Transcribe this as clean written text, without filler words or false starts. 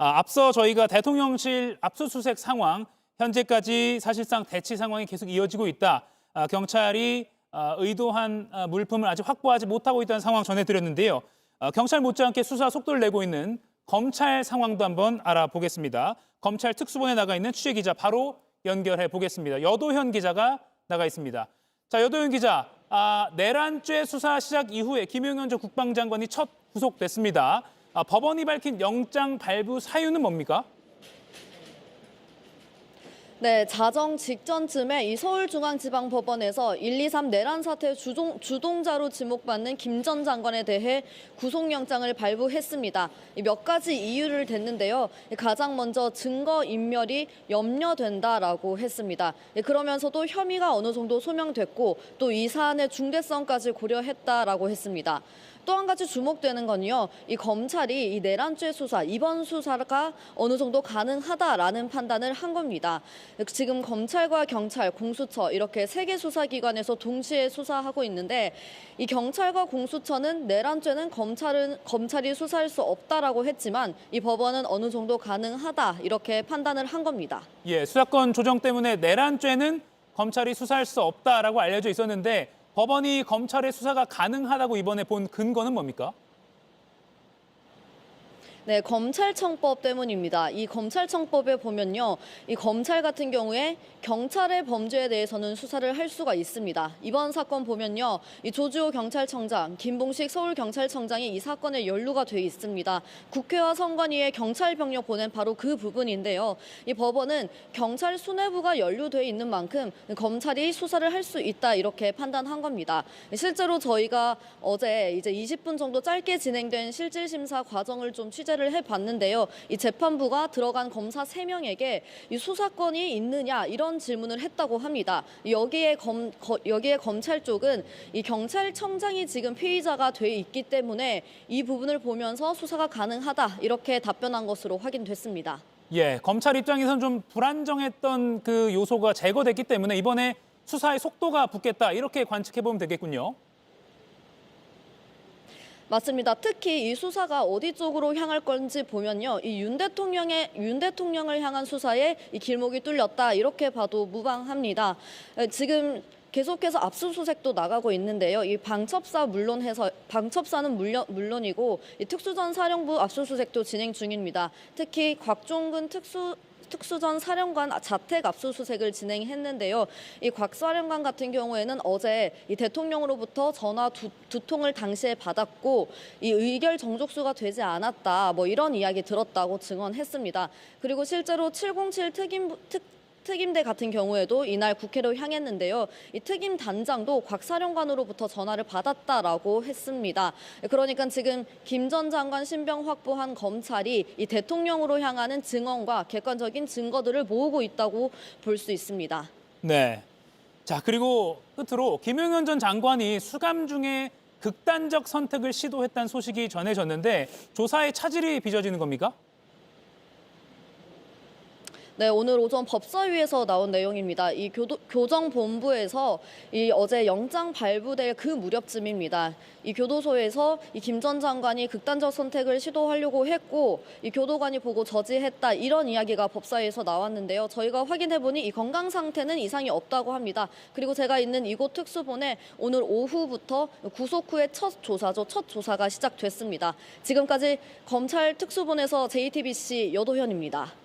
앞서 저희가 대통령실 압수수색 상황, 현재까지 사실상 대치 상황이 계속 이어지고 있다. 경찰이 의도한 물품을 아직 확보하지 못하고 있다는 상황 전해드렸는데요. 경찰 못지않게 수사 속도를 내고 있는 검찰 상황도 한번 알아보겠습니다. 검찰 특수본에 나가 있는 취재기자 바로 연결해 보겠습니다. 여도현 기자가 나가 있습니다. 자, 여도현 기자, 내란죄 수사 시작 이후에 김용현 전 국방장관이 첫 구속됐습니다. 법원이 밝힌 영장 발부 사유는 뭡니까? 네, 자정 직전쯤에 이 서울중앙지방법원에서 123 내란 사태 주동자로 지목받는 김 전 장관에 대해 구속영장을 발부했습니다. 몇 가지 이유를 댔는데요. 가장 먼저 증거인멸이 염려된다라고 했습니다. 그러면서도 혐의가 어느 정도 소명됐고 또 이 사안의 중대성까지 고려했다라고 했습니다. 또 한 가지 주목되는 건요. 이 검찰이 이 내란죄 수사, 이번 수사가 어느 정도 가능하다라는 판단을 한 겁니다. 지금 검찰과 경찰, 공수처 이렇게 세 개 수사기관에서 동시에 수사하고 있는데 이 경찰과 공수처는 내란죄는 검찰이 수사할 수 없다라고 했지만 이 법원은 어느 정도 가능하다 이렇게 판단을 한 겁니다. 예, 수사권 조정 때문에 내란죄는 검찰이 수사할 수 없다라고 알려져 있었는데 법원이 검찰의 수사가 가능하다고 이번에 본 근거는 뭡니까? 네, 검찰청법 때문입니다. 이 검찰청법에 보면요. 이 검찰 같은 경우에 경찰의 범죄에 대해서는 수사를 할 수가 있습니다. 이번 사건 보면요. 이 조주호 경찰청장, 김봉식 서울경찰청장이 이 사건에 연루가 돼 있습니다. 국회와 선관위에 경찰 병력 보낸 바로 그 부분인데요. 이 법원은 경찰 수뇌부가 연루돼 있는 만큼 검찰이 수사를 할 수 있다 이렇게 판단한 겁니다. 실제로 저희가 어제 이제 20분 정도 짧게 진행된 실질심사 과정을 좀 취재를 해봤는데요. 이 재판부가 들어간 검사 3명에게 이 수사권이 있느냐 이런 질문을 했다고 합니다. 여기에 검찰 쪽은 이 경찰청장이 지금 피의자가 돼 있기 때문에 이 부분을 보면서 수사가 가능하다 이렇게 답변한 것으로 확인됐습니다. 예, 검찰 입장에서는 좀 불안정했던 그 요소가 제거됐기 때문에 이번에 수사의 속도가 붙겠다 이렇게 관측해보면 되겠군요. 맞습니다. 특히 이 수사가 어디 쪽으로 향할 건지 보면요. 이 윤 대통령을 향한 수사에 이 길목이 뚫렸다 이렇게 봐도 무방합니다. 지금 계속해서 압수수색도 나가고 있는데요. 이 방첩사는 물론이고 이 특수전 사령부 압수수색도 진행 중입니다. 특히 곽종근 특수전 사령관 자택 압수수색을 진행했는데요. 이 곽 사령관 같은 경우에는 어제 이 대통령으로부터 전화 두 통을 당시에 받았고 이 의결 정족수가 되지 않았다. 뭐 이런 이야기 들었다고 증언했습니다. 그리고 실제로 707 특임대 같은 경우에도 이날 국회로 향했는데요. 이 특임 단장도 곽 사령관으로부터 전화를 받았다라고 했습니다. 그러니까 지금 김 전 장관 신병 확보한 검찰이 이 대통령으로 향하는 증언과 객관적인 증거들을 모으고 있다고 볼 수 있습니다. 네. 자, 그리고 끝으로 김용현 전 장관이 수감 중에 극단적 선택을 시도했다는 소식이 전해졌는데 조사에 차질이 빚어지는 겁니까? 네, 오늘 오전 법사위에서 나온 내용입니다. 이 교정본부에서 어제 영장 발부될 그 무렵쯤입니다. 이 교도소에서 이 김 전 장관이 극단적 선택을 시도하려고 했고 이 교도관이 보고 저지했다 이런 이야기가 법사위에서 나왔는데요. 저희가 확인해보니 이 건강 상태는 이상이 없다고 합니다. 그리고 제가 있는 이곳 특수본에 오늘 오후부터 구속 후의 첫 조사가 시작됐습니다. 지금까지 검찰 특수본에서 JTBC 여도현입니다.